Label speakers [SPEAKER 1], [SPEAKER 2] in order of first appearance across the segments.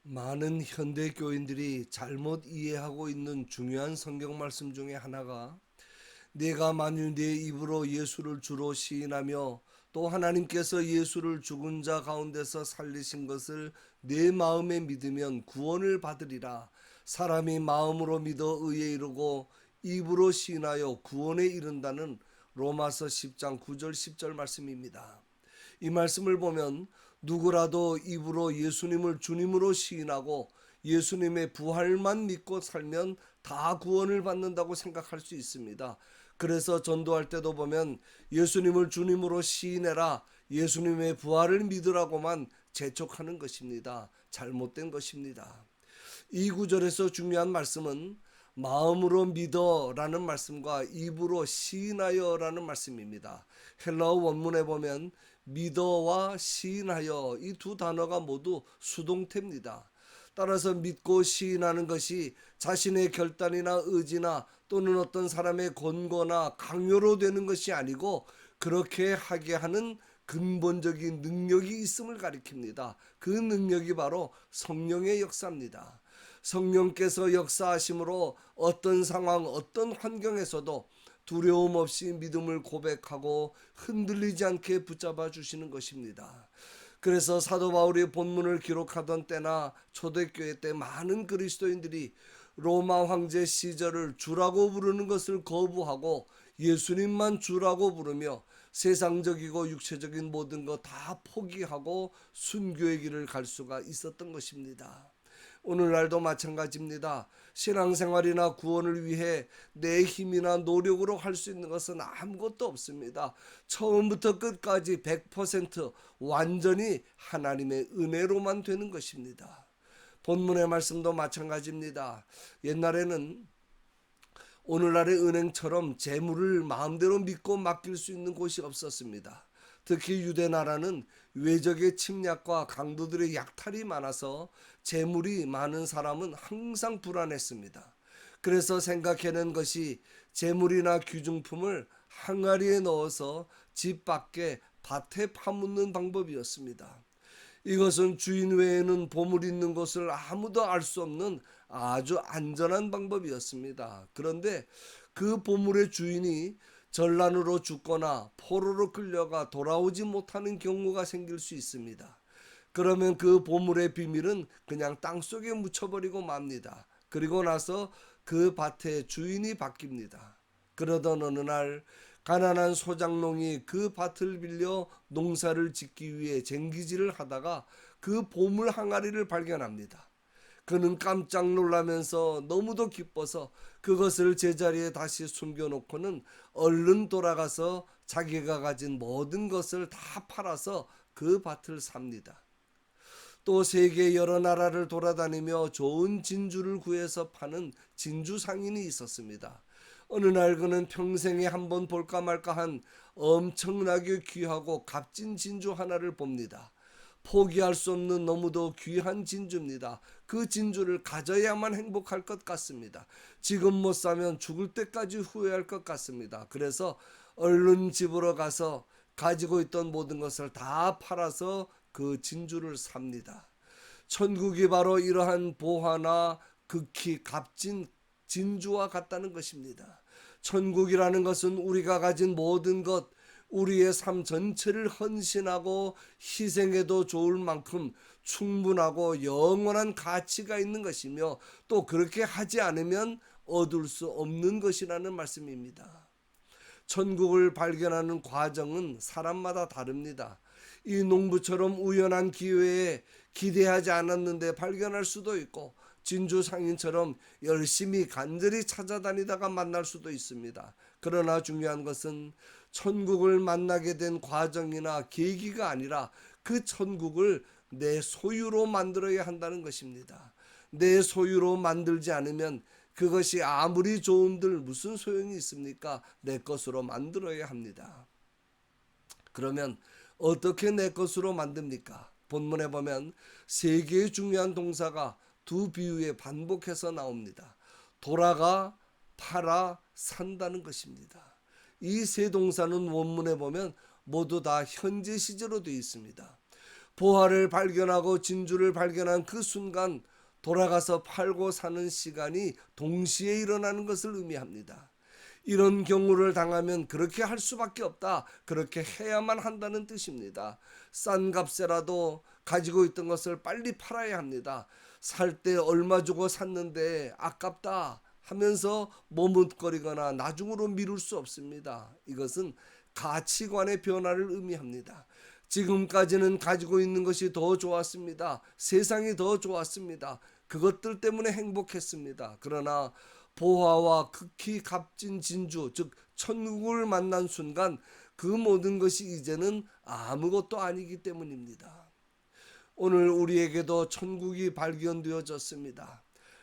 [SPEAKER 1] 많은 현대 교인들이 잘못 이해하고 있는 중요한 성경 말씀 중에 하나가 내가 만일 내 입으로 예수를 주로 시인하며 또 하나님께서 예수를 죽은 자 가운데서 살리신 것을 내 마음에 믿으면 구원을 받으리라. 사람이 마음으로 믿어 의에 이르고 입으로 시인하여 구원에 이른다는 로마서 10장 9절 10절 말씀입니다. 이 말씀을 보면 누구라도 입으로 예수님을 주님으로 시인하고 예수님의 부활만 믿고 살면 다 구원을 받는다고 생각할 수 있습니다. 그래서 전도할 때도 보면 예수님을 주님으로 시인해라, 예수님의 부활을 믿으라고만 재촉하는 것입니다. 잘못된 것입니다. 이 구절에서 중요한 말씀은 마음으로 믿어라는 말씀과 입으로 시인하여라는 말씀입니다. 헬라어 원문에 보면 믿어와 시인하여 이 두 단어가 모두 수동태입니다. 따라서 믿고 시인하는 것이 자신의 결단이나 의지나 또는 어떤 사람의 권고나 강요로 되는 것이 아니고 그렇게 하게 하는 근본적인 능력이 있음을 가리킵니다. 그 능력이 바로 성령의 역사입니다. 성령께서 역사하심으로 어떤 상황, 어떤 환경에서도 두려움 없이 믿음을 고백하고 흔들리지 않게 붙잡아 주시는 것입니다. 그래서 사도 바울이 본문을 기록하던 때나 초대교회 때 많은 그리스도인들이 로마 황제 시절을 주라고 부르는 것을 거부하고 예수님만 주라고 부르며 세상적이고 육체적인 모든 것 다 포기하고 순교의 길을 갈 수가 있었던 것입니다. 오늘날도 마찬가지입니다. 신앙생활이나 구원을 위해 내 힘이나 노력으로 할 수 있는 것은 아무것도 없습니다. 처음부터 끝까지 100% 완전히 하나님의 은혜로만 되는 것입니다. 본문의 말씀도 마찬가지입니다. 옛날에는 오늘날의 은행처럼 재물을 마음대로 믿고 맡길 수 있는 곳이 없었습니다. 특히 유대 나라는 외적의 침략과 강도들의 약탈이 많아서 재물이 많은 사람은 항상 불안했습니다. 그래서 생각해낸 것이 재물이나 귀중품을 항아리에 넣어서 집 밖에 밭에 파묻는 방법이었습니다. 이것은 주인 외에는 보물 있는 것을 아무도 알 수 없는 아주 안전한 방법이었습니다. 그런데 그 보물의 주인이 전란으로 죽거나 포로로 끌려가 돌아오지 못하는 경우가 생길 수 있습니다. 그러면 그 보물의 비밀은 그냥 땅속에 묻혀버리고 맙니다. 그리고 나서 그 밭의 주인이 바뀝니다. 그러던 어느 날 가난한 소장농이 그 밭을 빌려 농사를 짓기 위해 쟁기질을 하다가 그 보물 항아리를 발견합니다. 그는 깜짝 놀라면서 너무도 기뻐서 그것을 제자리에 다시 숨겨놓고는 얼른 돌아가서 자기가 가진 모든 것을 다 팔아서 그 밭을 삽니다. 또 세계 여러 나라를 돌아다니며 좋은 진주를 구해서 파는 진주 상인이 있었습니다. 어느 날 그는 평생에 한번 볼까 말까 한 엄청나게 귀하고 값진 진주 하나를 봅니다. 포기할 수 없는 너무도 귀한 진주입니다. 그 진주를 가져야만 행복할 것 같습니다. 지금 못 사면 죽을 때까지 후회할 것 같습니다. 그래서 얼른 집으로 가서 가지고 있던 모든 것을 다 팔아서 그 진주를 삽니다. 천국이 바로 이러한 보화나 극히 값진 진주와 같다는 것입니다. 천국이라는 것은 우리가 가진 모든 것, 우리의 삶 전체를 헌신하고 희생해도 좋을 만큼 충분하고 영원한 가치가 있는 것이며 또 그렇게 하지 않으면 얻을 수 없는 것이라는 말씀입니다. 천국을 발견하는 과정은 사람마다 다릅니다. 이 농부처럼 우연한 기회에 기대하지 않았는데 발견할 수도 있고 진주 상인처럼 열심히 간절히 찾아다니다가 만날 수도 있습니다. 그러나 중요한 것은 천국을 만나게 된 과정이나 계기가 아니라 그 천국을 내 소유로 만들어야 한다는 것입니다. 내 소유로 만들지 않으면 그것이 아무리 좋은들 무슨 소용이 있습니까? 내 것으로 만들어야 합니다. 그러면 어떻게 내 것으로 만듭니까? 본문에 보면 세 개의 중요한 동사가 두 비유에 반복해서 나옵니다. 돌아가, 팔아, 산다는 것입니다. 이 세 동사는 원문에 보면 모두 다 현재 시제로 되어 있습니다. 보화를 발견하고 진주를 발견한 그 순간 돌아가서 팔고 사는 시간이 동시에 일어나는 것을 의미합니다. 이런 경우를 당하면 그렇게 할 수밖에 없다. 그렇게 해야만 한다는 뜻입니다. 싼 값에라도 가지고 있던 것을 빨리 팔아야 합니다. 살 때 얼마 주고 샀는데 아깝다 하면서 머뭇거리거나 나중으로 미룰 수 없습니다. 이것은 가치관의 변화를 의미합니다. 지금까지는 가지고 있는 것이 더 좋았습니다. 세상이 더 좋았습니다. 그것들 때문에 행복했습니다. 그러나 보화와 극히 값진 진주, 즉 천국을 만난 순간 그 모든 것이 이제는 아무것도 아니기 때문입니다. 오늘 우리에게도 천국이 발견되어졌습니다.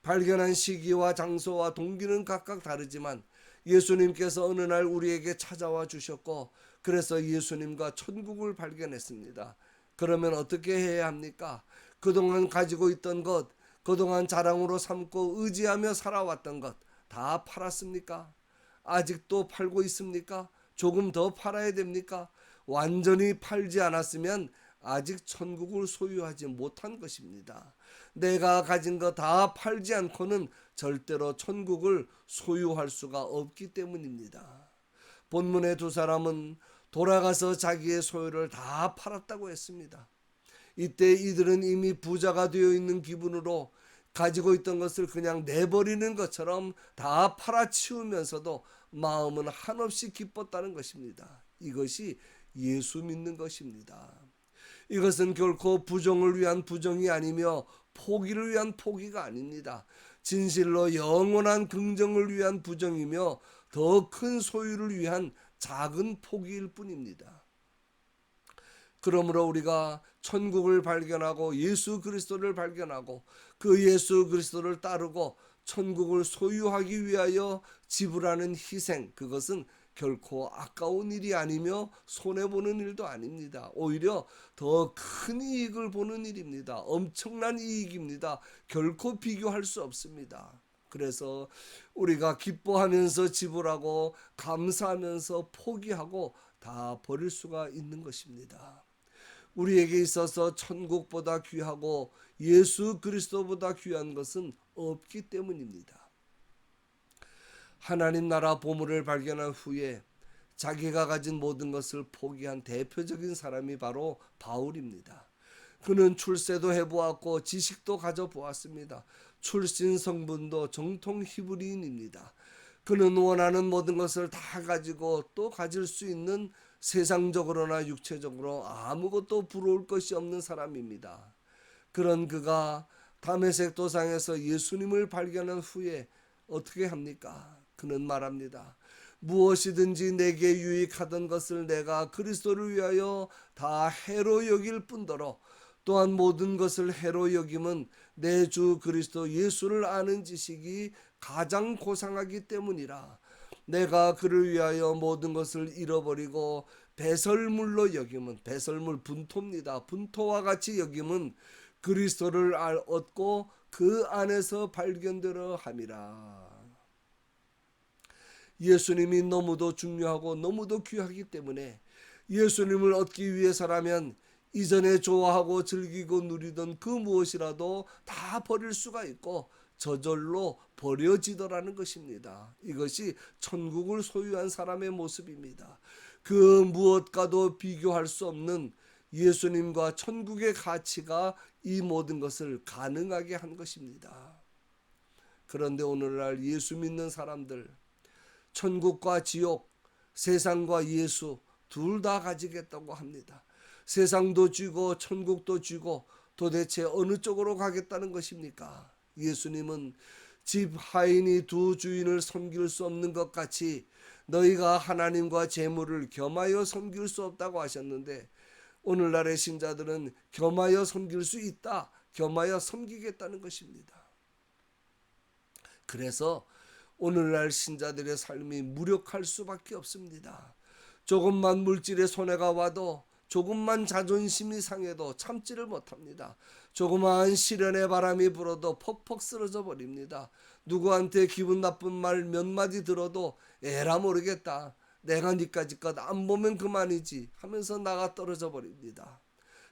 [SPEAKER 1] 발견한 시기와 장소와 동기는 각각 다르지만 예수님께서 어느 날 우리에게 찾아와 주셨고, 그래서 예수님과 천국을 발견했습니다. 그러면 어떻게 해야 합니까? 그동안 가지고 있던 것, 그동안 자랑으로 삼고 의지하며 살아왔던 것 다 팔았습니까? 아직도 팔고 있습니까? 조금 더 팔아야 됩니까? 완전히 팔지 않았으면 아직 천국을 소유하지 못한 것입니다. 내가 가진 거 다 팔지 않고는 절대로 천국을 소유할 수가 없기 때문입니다. 본문의 두 사람은 돌아가서 자기의 소유를 다 팔았다고 했습니다. 이때 이들은 이미 부자가 되어 있는 기분으로 가지고 있던 것을 그냥 내버리는 것처럼 다 팔아치우면서도 마음은 한없이 기뻤다는 것입니다. 이것이 예수 믿는 것입니다. 이것은 결코 부정을 위한 부정이 아니며 포기를 위한 포기가 아닙니다. 진실로 영원한 긍정을 위한 부정이며 더 큰 소유를 위한 작은 포기일 뿐입니다. 그러므로 우리가 천국을 발견하고 예수 그리스도를 발견하고 그 예수 그리스도를 따르고 천국을 소유하기 위하여 지불하는 희생, 그것은 결코 아까운 일이 아니며 손해보는 일도 아닙니다. 오히려 더 큰 이익을 보는 일입니다. 엄청난 이익입니다. 결코 비교할 수 없습니다. 그래서 우리가 기뻐하면서 지불하고 감사하면서 포기하고 다 버릴 수가 있는 것입니다. 우리에게 있어서 천국보다 귀하고 예수 그리스도보다 귀한 것은 없기 때문입니다. 하나님 나라 보물을 발견한 후에 자기가 가진 모든 것을 포기한 대표적인 사람이 바로 바울입니다. 그는 출세도 해보았고 지식도 가져보았습니다. 출신 성분도 정통 히브리인입니다. 그는 원하는 모든 것을 다 가지고 또 가질 수 있는 세상적으로나 육체적으로 아무것도 부러울 것이 없는 사람입니다. 그런 그가 다메섹 도상에서 예수님을 발견한 후에 어떻게 합니까? 그는 말합니다. 무엇이든지 내게 유익하던 것을 내가 그리스도를 위하여 다 해로 여길 뿐더러 또한 모든 것을 해로 여김은 내 주 그리스도 예수를 아는 지식이 가장 고상하기 때문이라. 내가 그를 위하여 모든 것을 잃어버리고 배설물로 여김은, 배설물 분토입니다. 분토와 같이 여김은 그리스도를 얻고 그 안에서 발견되려 함이라. 예수님이 너무도 중요하고 너무도 귀하기 때문에 예수님을 얻기 위해서라면 이전에 좋아하고 즐기고 누리던 그 무엇이라도 다 버릴 수가 있고 저절로 버려지더라는 것입니다. 이것이 천국을 소유한 사람의 모습입니다. 그 무엇과도 비교할 수 없는 예수님과 천국의 가치가 이 모든 것을 가능하게 한 것입니다. 그런데 오늘날 예수 믿는 사람들, 천국과 지옥, 세상과 예수 둘 다 가지겠다고 합니다. 세상도 쥐고 천국도 쥐고 도대체 어느 쪽으로 가겠다는 것입니까? 예수님은 집 하인이 두 주인을 섬길 수 없는 것 같이 너희가 하나님과 재물을 겸하여 섬길 수 없다고 하셨는데, 오늘날의 신자들은 겸하여 섬길 수 있다, 겸하여 섬기겠다는 것입니다. 그래서 오늘날 신자들의 삶이 무력할 수밖에 없습니다. 조금만 물질의 손해가 와도, 조금만 자존심이 상해도 참지를 못합니다. 조그마한 시련의 바람이 불어도 퍽퍽 쓰러져 버립니다. 누구한테 기분 나쁜 말 몇 마디 들어도 에라 모르겠다, 내가 니까지 것 안 보면 그만이지 하면서 나가 떨어져 버립니다.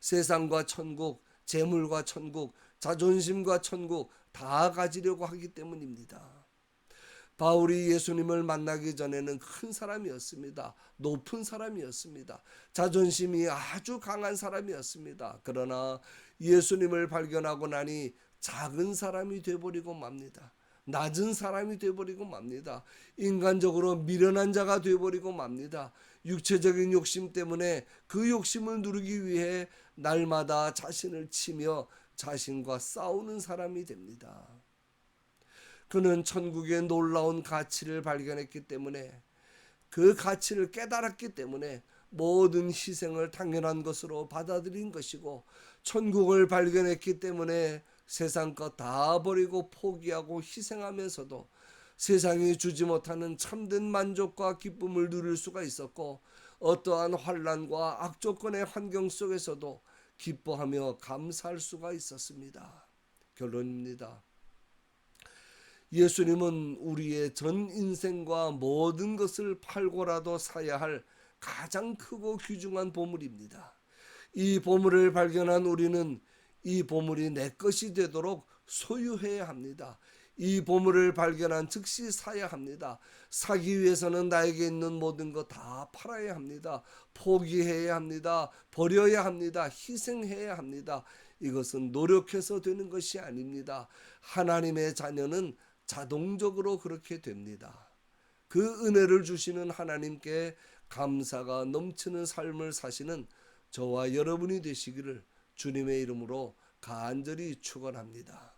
[SPEAKER 1] 세상과 천국, 재물과 천국, 자존심과 천국 다 가지려고 하기 때문입니다. 바울이 예수님을 만나기 전에는 큰 사람이었습니다. 높은 사람이었습니다. 자존심이 아주 강한 사람이었습니다. 그러나 예수님을 발견하고 나니 작은 사람이 되어버리고 맙니다. 낮은 사람이 되어버리고 맙니다. 인간적으로 미련한 자가 되어버리고 맙니다. 육체적인 욕심 때문에 그 욕심을 누리기 위해 날마다 자신을 치며 자신과 싸우는 사람이 됩니다. 그는 천국의 놀라운 가치를 발견했기 때문에, 그 가치를 깨달았기 때문에 모든 희생을 당연한 것으로 받아들인 것이고, 천국을 발견했기 때문에 세상 것 다 버리고 포기하고 희생하면서도 세상이 주지 못하는 참된 만족과 기쁨을 누릴 수가 있었고, 어떠한 환난과 악조건의 환경 속에서도 기뻐하며 감사할 수가 있었습니다. 결론입니다. 예수님은 우리의 전 인생과 모든 것을 팔고라도 사야 할 가장 크고 귀중한 보물입니다. 이 보물을 발견한 우리는 이 보물이 내 것이 되도록 소유해야 합니다. 이 보물을 발견한 즉시 사야 합니다. 사기 위해서는 나에게 있는 모든 것 다 팔아야 합니다. 포기해야 합니다. 버려야 합니다. 희생해야 합니다. 이것은 노력해서 되는 것이 아닙니다. 하나님의 자녀는 자동적으로 그렇게 됩니다. 그 은혜를 주시는 하나님께 감사가 넘치는 삶을 사시는 저와 여러분이 되시기를 주님의 이름으로 간절히 축원합니다.